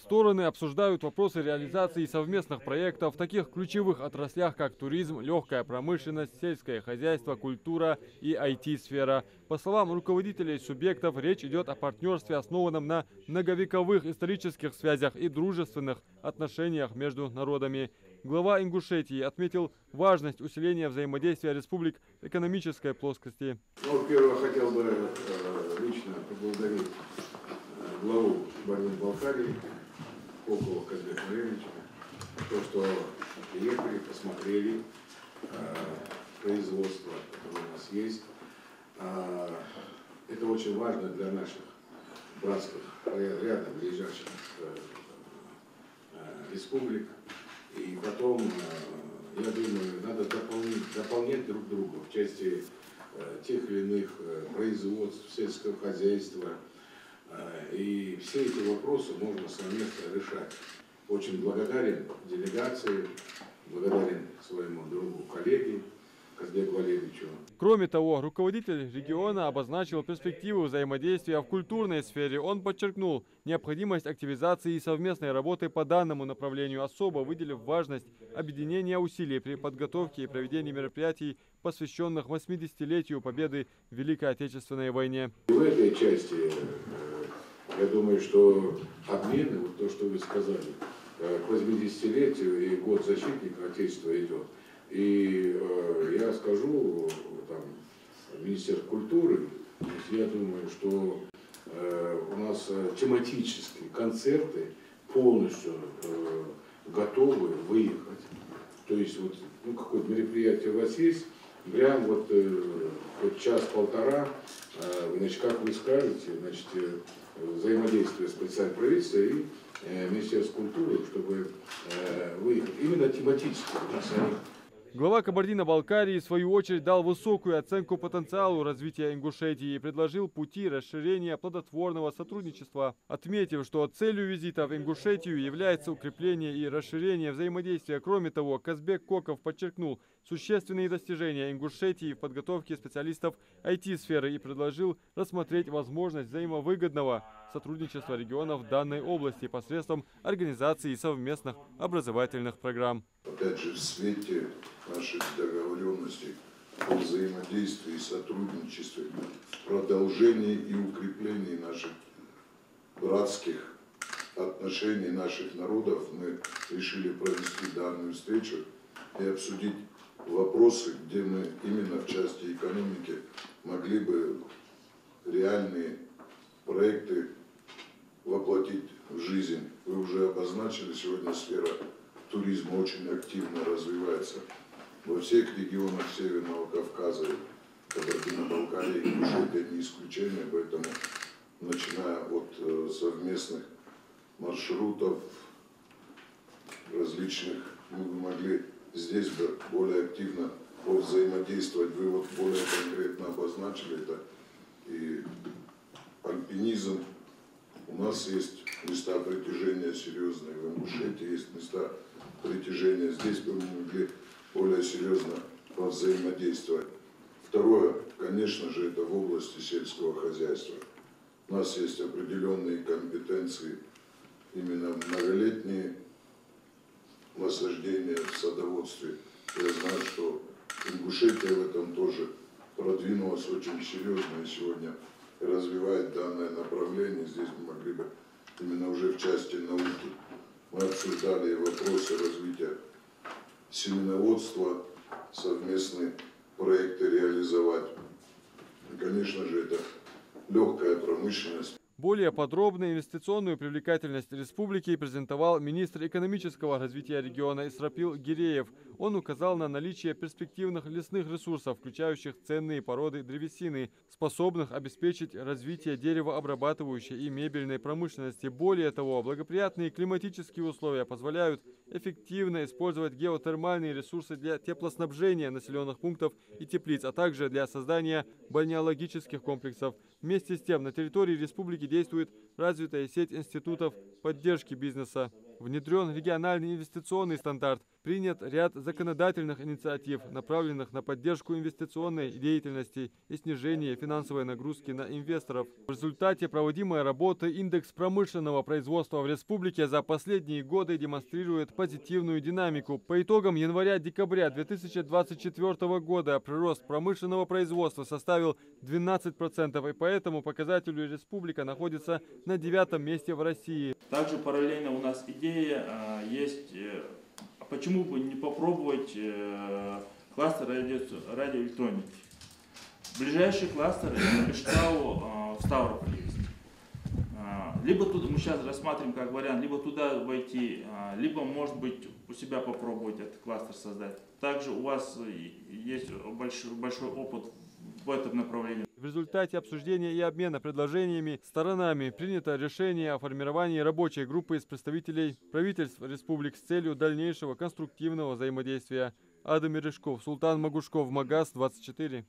Стороны обсуждают вопросы реализации совместных проектов в таких ключевых отраслях, как туризм, легкая промышленность, сельское хозяйство, культура и IT-сфера. По словам руководителей субъектов, речь идет о партнерстве, основанном на многовековых исторических связях и дружественных отношениях между народами. Глава Ингушетии отметил важность усиления взаимодействия республик в экономической плоскости. Во-первых, хотел бы лично поблагодарить главу Кабардино-Балкарии Кокова Казбека Валерьевича, то, что приехали, посмотрели производство, которое у нас есть. Это очень важно для наших братских, рядом лежащих республик. И потом, я думаю, надо дополнять друг друга в части тех или иных производств, сельского хозяйства. И все эти вопросы можно совместно решать. Очень благодарен делегации, благодарен своему другу, коллеге Казбеку Валерьевичу. Кроме того, руководитель региона обозначил перспективы взаимодействия в культурной сфере. Он подчеркнул необходимость активизации и совместной работы по данному направлению, особо выделив важность объединения усилий при подготовке и проведении мероприятий, посвященных 80-летию победы в Великой Отечественной войне. В этой части, я думаю, что обмены, вот то, что вы сказали, к 80-летию и год защитника Отечества идет. И я скажу, там, Министерство культуры, я думаю, что у нас тематические концерты полностью готовы выехать. То есть вот, ну, какое-то мероприятие у вас есть, прям вот хоть час-полтора, значит, как вы скажете, значит, взаимодействие с председателем правительства и Министерством культуры, чтобы выехать именно тематически. Глава Кабардино-Балкарии, в свою очередь, дал высокую оценку потенциалу развития Ингушетии и предложил пути расширения плодотворного сотрудничества, отметив, что целью визита в Ингушетию является укрепление и расширение взаимодействия. Кроме того, Казбек Коков подчеркнул существенные достижения Ингушетии в подготовке специалистов IT-сферы и предложил рассмотреть возможность взаимовыгодного сотрудничества регионов в данной области посредством организации совместных образовательных программ. Опять же, в свете наших договоренностей о взаимодействии и сотрудничестве, в продолжении и укреплении наших братских отношений наших народов, мы решили провести данную встречу и обсудить вопросы, где мы именно в части экономики могли бы реальные проекты воплотить в жизнь. Вы уже обозначили, сегодня сфера туризма очень активно развивается во всех регионах Северного Кавказа, Кабардино-Балкарии, Ингушетия не исключение, поэтому начиная от совместных маршрутов различных, мы бы могли здесь бы более активно взаимодействовать. Вы вот более конкретно обозначили это. И альпинизм, у нас есть места притяжения серьезные, в Ингушетии есть места притяжения. Здесь бы мы могли более серьезно взаимодействовать. Второе, конечно же, это в области сельского хозяйства. У нас есть определенные компетенции, именно многолетние насаждения в садоводстве. Я знаю, что Ингушетия в этом тоже продвинулась очень серьезно и сегодня развивает данное направление. Здесь мы могли бы именно уже в части науки. Мы обсуждали вопросы развития семеноводства, совместные проекты реализовать. И, конечно же, это легкая промышленность. Более подробно инвестиционную привлекательность республики презентовал министр экономического развития региона Исрапил Гиреев. Он указал на наличие перспективных лесных ресурсов, включающих ценные породы древесины, способных обеспечить развитие деревообрабатывающей и мебельной промышленности. Более того, благоприятные климатические условия позволяют эффективно использовать геотермальные ресурсы для теплоснабжения населенных пунктов и теплиц, а также для создания бальнеологических комплексов. Вместе с тем, на территории республики действует развитая сеть институтов поддержки бизнеса. Внедрен региональный инвестиционный стандарт. принят ряд законодательных инициатив, направленных на поддержку инвестиционной деятельности и снижение финансовой нагрузки на инвесторов. В результате проводимой работы индекс промышленного производства в республике за последние годы демонстрирует позитивную динамику. По итогам января-декабря 2024 года прирост промышленного производства составил 12%, и по этому показателю республика находится на 9-м месте в России. Также параллельно у нас идея есть, почему бы не попробовать кластер радиоэлектроники. Ближайший кластер в Ставрополе есть. Либо туда мы сейчас рассматриваем как вариант, либо туда войти, либо, может быть, у себя попробовать этот кластер создать. Также у вас есть большой опыт в этом направлении. В результате обсуждения и обмена предложениями сторонами принято решение о формировании рабочей группы из представителей правительств республик с целью дальнейшего конструктивного взаимодействия. Адам Мережков, Султан Магушков, Магаз 24.